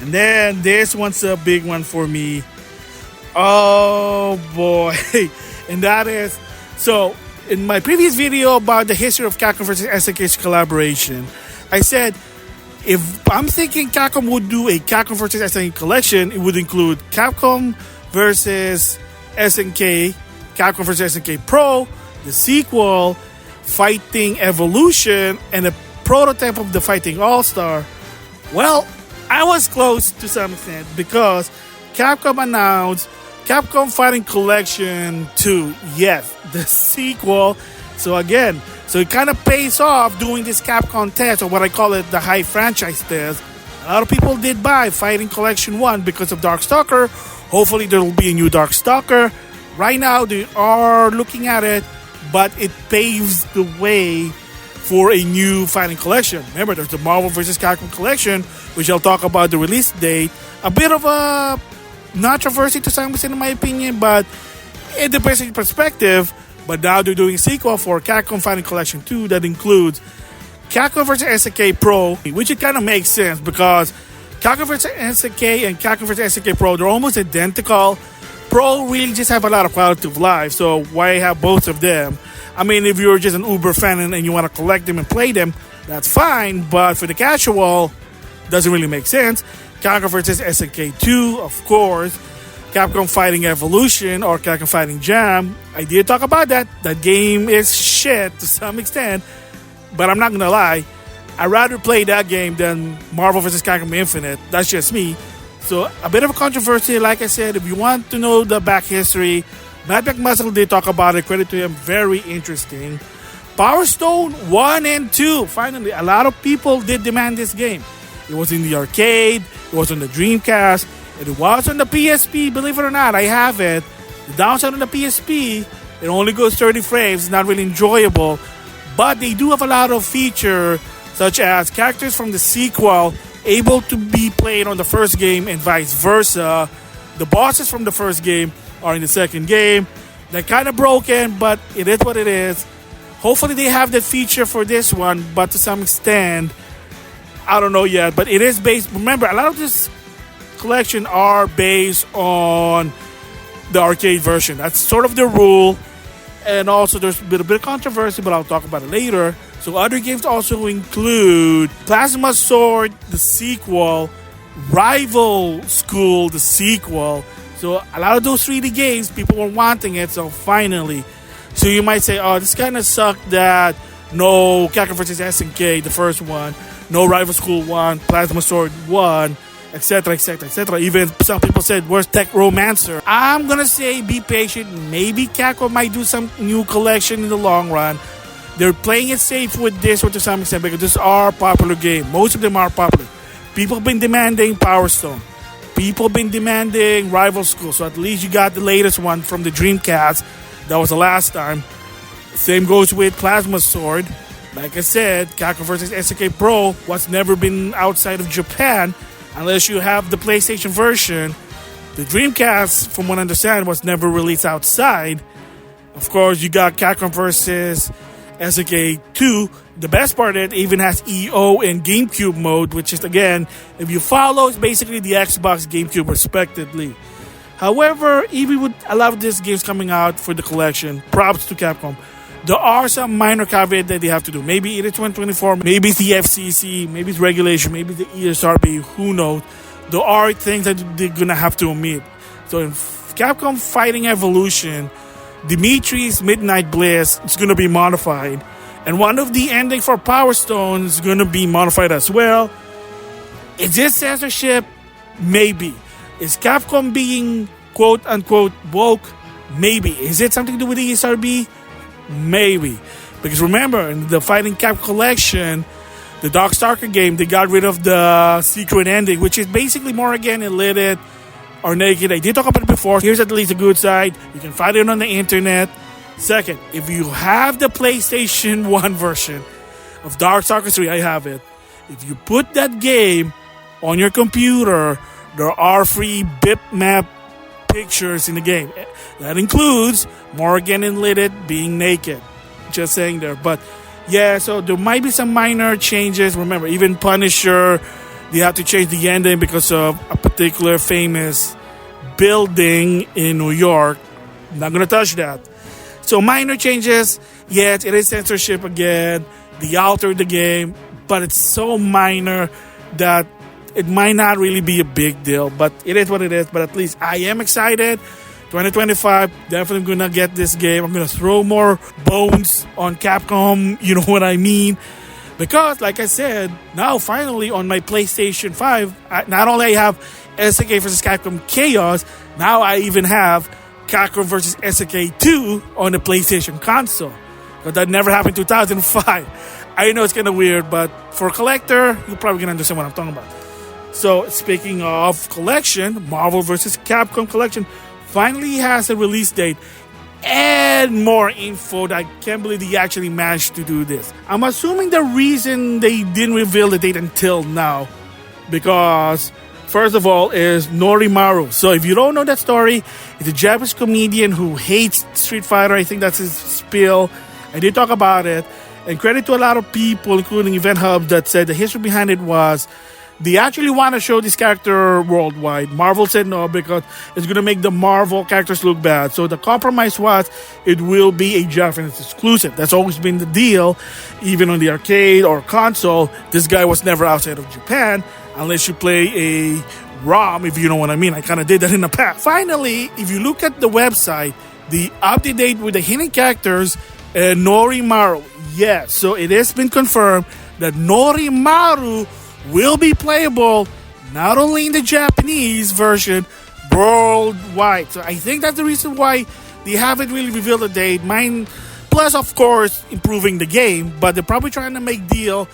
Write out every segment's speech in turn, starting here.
And then this one's a big one for me. Oh boy. And that is, so in my previous video about the history of Capcom versus SNK's collaboration, I said if I'm thinking Capcom would do a Capcom versus SNK collection, it would include Capcom versus SNK, Capcom versus SNK Pro, the sequel, Fighting Evolution, and a prototype of the Fighting All-Star. Well, I was close to some extent because Capcom announced Capcom Fighting Collection 2. Yes, the sequel. So again, so it kind of pays off doing this Capcom test, or what I call it, the high franchise test. A lot of people did buy Fighting Collection 1 because of Darkstalker. Hopefully there will be a new Darkstalker. Right now they are looking at it, but it paves the way for a new Fighting Collection. Remember, there's the Marvel vs. Capcom Collection, which I'll talk about the release date. A bit of a controversy to some extent in my opinion, but it depends on perspective. But now they're doing a sequel for Capcom Fighting Collection 2 that includes Capcom vs. SNK Pro, which it kind of makes sense because Capcom vs. SNK and Capcom vs. SNK Pro, they're almost identical. Pro really just have a lot of quality of life, so why have both of them? I mean, if you're just an Uber fan and you want to collect them and play them, that's fine, but for the casual, doesn't really make sense. Capcom vs. SNK 2, of course. Capcom Fighting Evolution or Capcom Fighting Jam. I did talk about that. That game is shit to some extent, but I'm not gonna lie. I'd rather play that game than Marvel vs. Capcom Infinite. That's just me. So a bit of a controversy, like I said. If you want to know the back history, Matt McMuscle did talk about it. Credit to him, very interesting. Power Stone 1 and 2. Finally, a lot of people did demand this game. It was in the arcade, it was on the Dreamcast, and it was on the PSP, believe it or not, I have it. The downside on the PSP, it only goes 30 frames, it's not really enjoyable. But they do have a lot of features, such as characters from the sequel able to be played on the first game and vice versa. The bosses from the first game are in the second game. They're kind of broken, but it is what it is. Hopefully they have that feature for this one, but to some extent, I don't know yet. But it is based, remember, a lot of this collection are based on the arcade version. That's sort of the rule. And also there's a bit of controversy, but I'll talk about it later. So other games also include Plasma Sword, the sequel, Rival School, the sequel. So a lot of those 3D games, people were wanting it, so finally. So you might say, oh, this kind of sucked that no Capcom vs. SNK, the first one, no Rival School 1, Plasma Sword 1, etc., etc., etc. Even some people said, where's Tech Romancer? I'm going to say be patient. Maybe Capcom might do some new collection in the long run. They're playing it safe with this one to some extent because these are popular games. Most of them are popular. People have been demanding Power Stone. People have been demanding Rival School. So at least you got the latest one from the Dreamcast. That was the last time. Same goes with Plasma Sword. Like I said, Capcom vs. SNK Pro was never been outside of Japan unless you have the PlayStation version. The Dreamcast, from what I understand, was never released outside. Of course, you got Capcom vs. SNK 2. The best part, it even has EO and GameCube mode, which is, again, if you follow, it's basically the Xbox, GameCube, respectively. However, even with a lot of these games coming out for the collection, props to Capcom, there are some minor caveats that they have to do. Maybe it is 2024, maybe it's the FCC, maybe it's regulation, maybe it's the ESRB, who knows. There are things that they're going to have to omit. So in Capcom Fighting Evolution, Dimitri's Midnight Bliss is going to be modified. And one of the endings for Power Stone is going to be modified as well. Is this censorship? Maybe. Is Capcom being quote-unquote woke? Maybe. Is it something to do with the ESRB? Maybe. Because remember, in the Fighting Cap collection, the Darkstalker game, they got rid of the secret ending, which is basically more again illiterate or naked. I did talk about it before. Here's at least a good side. You can find it on the internet. Second, if you have the PlayStation 1 version of Darkstalker 3, I have it. If you put that game on your computer, there are free bitmap pictures in the game. That includes Morgan and Lidit being naked. Just saying there. But yeah, so there might be some minor changes. Remember, even Punisher, They have to change the ending because of a particular famous building in New York. Not gonna touch that. So minor changes. Yes, it is censorship again. They altered the game, but it's so minor that it might not really be a big deal. But it is what it is. But at least I am excited. 2025, definitely gonna get this game. I'm gonna throw more bones on Capcom. You know what I mean? Because, like I said, now finally on my PlayStation 5, not only I have SNK vs. Capcom Chaos, now I even have Capcom vs. SNK 2 on the PlayStation console. But that never happened in 2005. I know it's kind of weird, but for a collector, you're probably going to understand what I'm talking about. So, speaking of collection, Marvel vs. Capcom Collection finally has a release date and more info. I can't believe they actually managed to do this. I'm assuming the reason they didn't reveal the date until now, because first of all is Norimaru. So if you don't know that story, it's a Japanese comedian who hates Street Fighter. I think that's his spiel. I did talk about it. And credit to a lot of people, including Event Hub, that said the history behind it was they actually want to show this character worldwide. Marvel said no because it's going to make the Marvel characters look bad. So the compromise was it will be a Japanese exclusive. That's always been the deal. Even on the arcade or console, this guy was never outside of Japan unless you play a ROM, if you know what I mean. I kind of did that in the past. Finally, if you look at the website, the update date with the hidden characters and Norimaru. Yes, so it has been confirmed that Norimaru will be playable not only in the Japanese version, worldwide. So I think that's the reason why they haven't really revealed the date. Mine, plus of course improving the game, but they're probably trying to make deal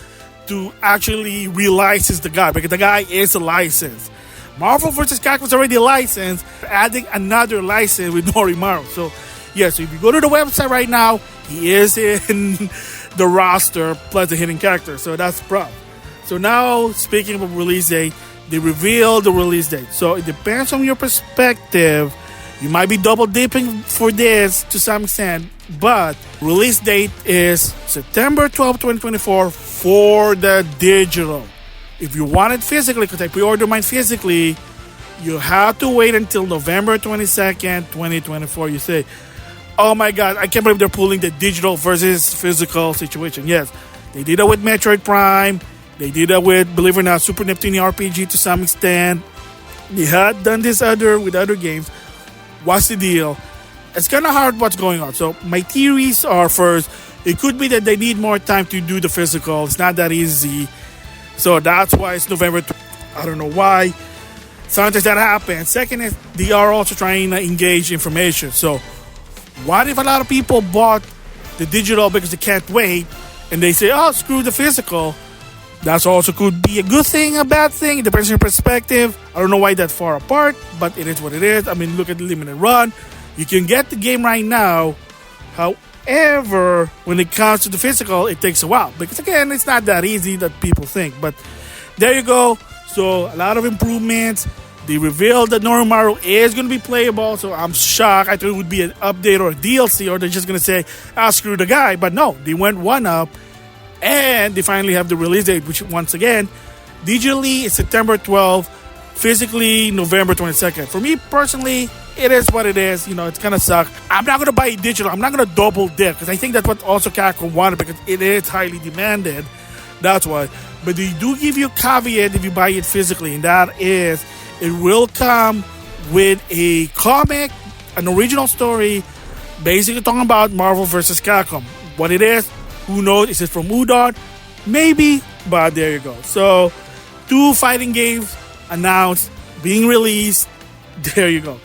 to actually relicense the guy because the guy is a license. Marvel vs. Capcom is already a license, adding another license with Norimaru. So yeah, so if you go to the website right now, he is in the roster plus the hidden character. So that's pro. So now, speaking of release date, they revealed the release date. So it depends on your perspective. You might be double dipping for this to some extent, but release date is September 12, 2024 for the digital. If you want it physically, because I pre-ordered mine physically, you have to wait until November 22nd, 2024. You say, oh my God, I can't believe they're pulling the digital versus physical situation. Yes, they did it with Metroid Prime. They did that with, believe it or not, Super Neptune RPG to some extent. They had done this with other games. What's the deal? It's kind of hard what's going on. So my theories are, first, it could be that they need more time to do the physical. It's not that easy. So that's why it's November. I don't know why. Sometimes that happens. Second is they are also trying to engage information. So what if a lot of people bought the digital because they can't wait and they say, oh, screw the physical? That's also could be a good thing, a bad thing. It depends on your perspective. I don't know why that far apart, but it is what it is. I mean, look at the limited run. You can get the game right now. However, when it comes to the physical, it takes a while. Because again, it's not that easy that people think. But there you go. So a lot of improvements. They revealed that Norimaru is going to be playable. So I'm shocked. I thought it would be an update or a DLC, or they're just going to say, screw the guy. But no, they went one up. And they finally have the release date, which once again, digitally it's September 12th, physically November 22nd. For me personally, it is what it is. You know, it's gonna suck. I'm not gonna buy it digital. I'm not gonna double dip because I think that's what also Capcom wanted because it is highly demanded. That's why. But they do give you a caveat if you buy it physically, and that is it will come with a comic, an original story, basically talking about Marvel vs. Capcom. What it is, who knows? Is it from Udon? Maybe, but there you go. So, 2 fighting games announced, being released. There you go.